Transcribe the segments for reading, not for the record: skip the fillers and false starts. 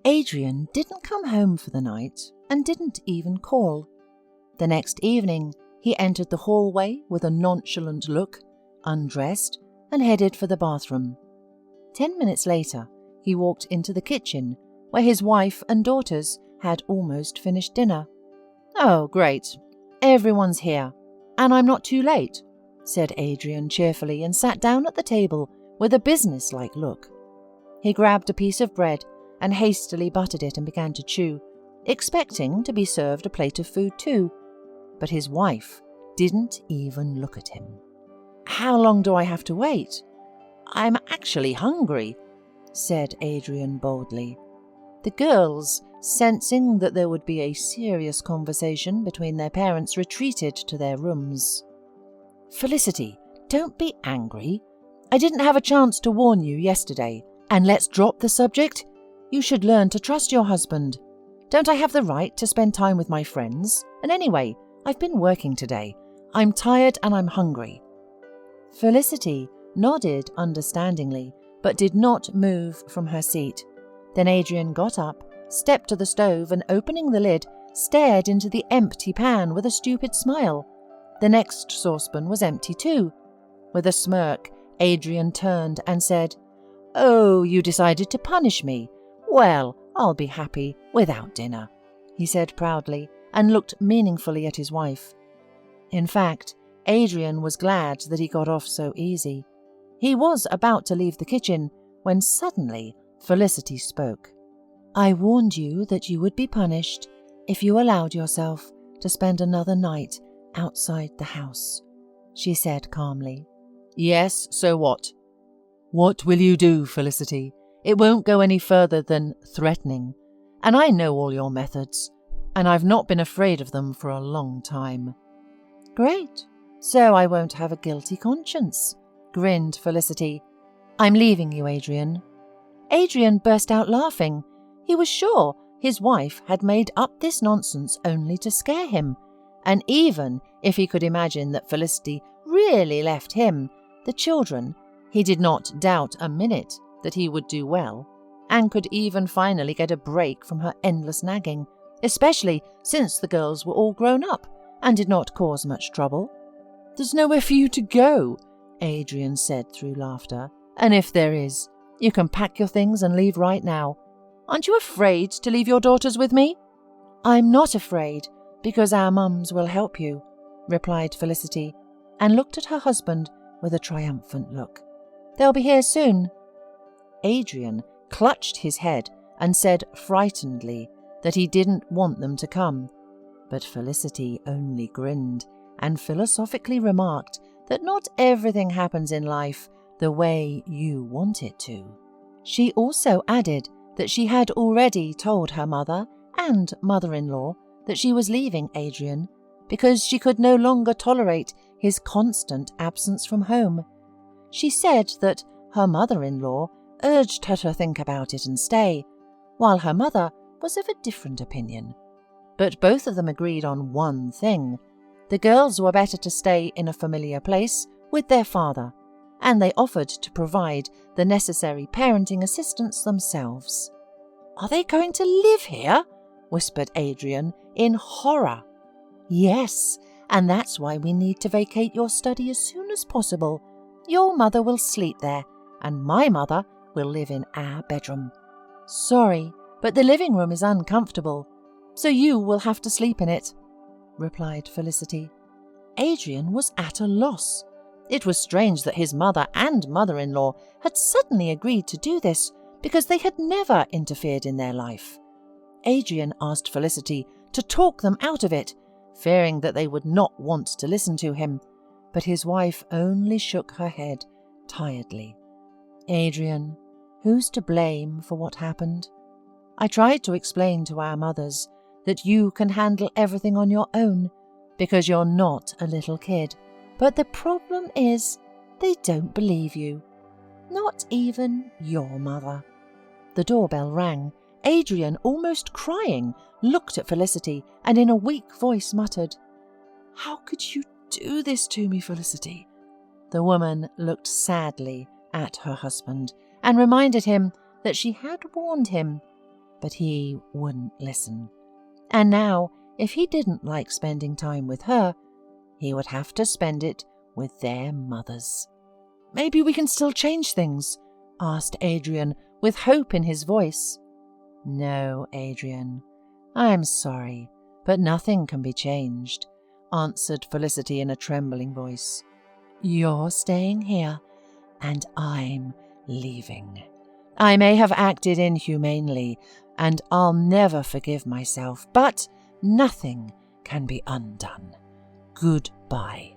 Adrian didn't come home for the night and didn't even call. The next evening, he entered the hallway with a nonchalant look, undressed, and headed for the bathroom. 10 minutes later, he walked into the kitchen, where his wife and daughters had almost finished dinner. "Oh, great. Everyone's here, and I'm not too late," said Adrian cheerfully, and sat down at the table with a businesslike look. He grabbed a piece of bread and hastily buttered it and began to chew, expecting to be served a plate of food too. But his wife didn't even look at him. "How long do I have to wait? I'm actually hungry," said Adrian boldly. The girls, sensing that there would be a serious conversation between their parents, retreated to their rooms. "Felicity, don't be angry. I didn't have a chance to warn you yesterday, and let's drop the subject. You should learn to trust your husband. Don't I have the right to spend time with my friends? And anyway, I've been working today. I'm tired and I'm hungry." Felicity nodded understandingly, but did not move from her seat. Then Adrian got up, stepped to the stove, and opening the lid, stared into the empty pan with a stupid smile. The next saucepan was empty too. With a smirk, Adrian turned and said, "Oh, you decided to punish me? Well, I'll be happy without dinner," he said proudly, and looked meaningfully at his wife. In fact, Adrian was glad that he got off so easy. He was about to leave the kitchen when suddenly Felicity spoke. "I warned you that you would be punished if you allowed yourself to spend another night outside the house," she said calmly. "Yes, so what?" "What will you do, Felicity? It won't go any further than threatening. And I know all your methods, and I've not been afraid of them for a long time." "Great. So I won't have a guilty conscience," grinned Felicity. "I'm leaving you, Adrian." Adrian burst out laughing. He was sure his wife had made up this nonsense only to scare him, and even if he could imagine that Felicity really left him, the children, he did not doubt a minute that he would do well, and could even finally get a break from her endless nagging, especially since the girls were all grown up and did not cause much trouble. "There's nowhere for you to go," Adrian said through laughter, "and if there is, you can pack your things and leave right now. Aren't you afraid to leave your daughters with me?" "I'm not afraid, because our mums will help you," replied Felicity, and looked at her husband with a triumphant look. "They'll be here soon." Adrian clutched his head and said frightenedly that he didn't want them to come, but Felicity only grinned and philosophically remarked that not everything happens in life the way you want it to. She also added that she had already told her mother and mother-in-law that she was leaving Adrian because she could no longer tolerate his constant absence from home. She said that her mother-in-law urged her to think about it and stay, while her mother was of a different opinion. But both of them agreed on one thing. The girls were better to stay in a familiar place with their father, and they offered to provide the necessary parenting assistance themselves. "Are they going to live here?" whispered Adrian in horror. "Yes, and that's why we need to vacate your study as soon as possible. Your mother will sleep there, and my mother will live in our bedroom. Sorry, but the living room is uncomfortable, so you will have to sleep in it," replied Felicity. Adrian was at a loss. It was strange that his mother and mother-in-law had suddenly agreed to do this, because they had never interfered in their life. Adrian asked Felicity to talk them out of it, fearing that they would not want to listen to him, but his wife only shook her head tiredly. "Adrian, who's to blame for what happened? I tried to explain to our mothers that you can handle everything on your own because you're not a little kid, but the problem is they don't believe you. Not even your mother." The doorbell rang. Adrian, almost crying, looked at Felicity and in a weak voice muttered, "How could you do this to me, Felicity?" The woman looked sadly at her husband and reminded him that she had warned him. But he wouldn't listen. And now, if he didn't like spending time with her, he would have to spend it with their mothers. "Maybe we can still change things?" asked Adrian, with hope in his voice. "No, Adrian, I'm sorry, but nothing can be changed," answered Felicity in a trembling voice. "You're staying here, and I'm leaving. I may have acted inhumanely, and I'll never forgive myself, but nothing can be undone. Goodbye."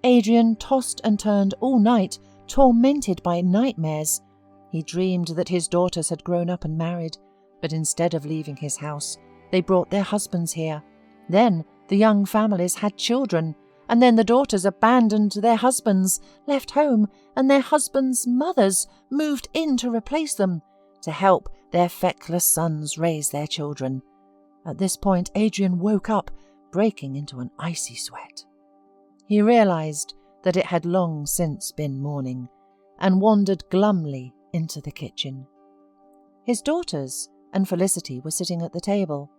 Adrian tossed and turned all night, tormented by nightmares. He dreamed that his daughters had grown up and married, but instead of leaving his house, they brought their husbands here. Then the young families had children, and then the daughters abandoned their husbands, left home, and their husbands' mothers moved in to replace them, to help their feckless sons raise their children. At this point, Adrian woke up, breaking into an icy sweat. He realized that it had long since been morning, and wandered glumly into the kitchen. His daughters and Felicity were sitting at the table.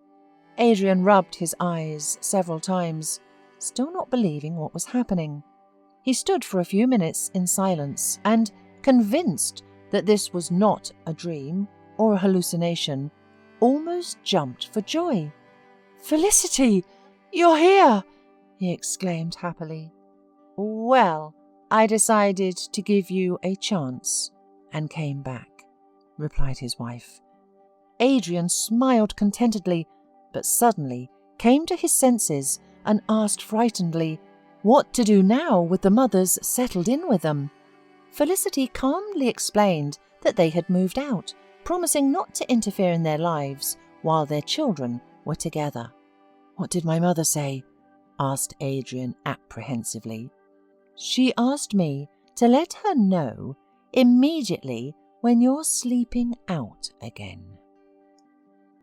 Adrian rubbed his eyes several times, still not believing what was happening. He stood for a few minutes in silence, and, convinced that this was not a dream or a hallucination, almost jumped for joy. "Felicity, you're here!" he exclaimed happily. "Well, I decided to give you a chance and came back," replied his wife. Adrian smiled contentedly, but suddenly came to his senses and asked frightenedly what to do now with the mothers settled in with them. Felicity calmly explained that they had moved out, promising not to interfere in their lives while their children were together. "What did my mother say?" asked Adrian apprehensively. "She asked me to let her know immediately when you're sleeping out again."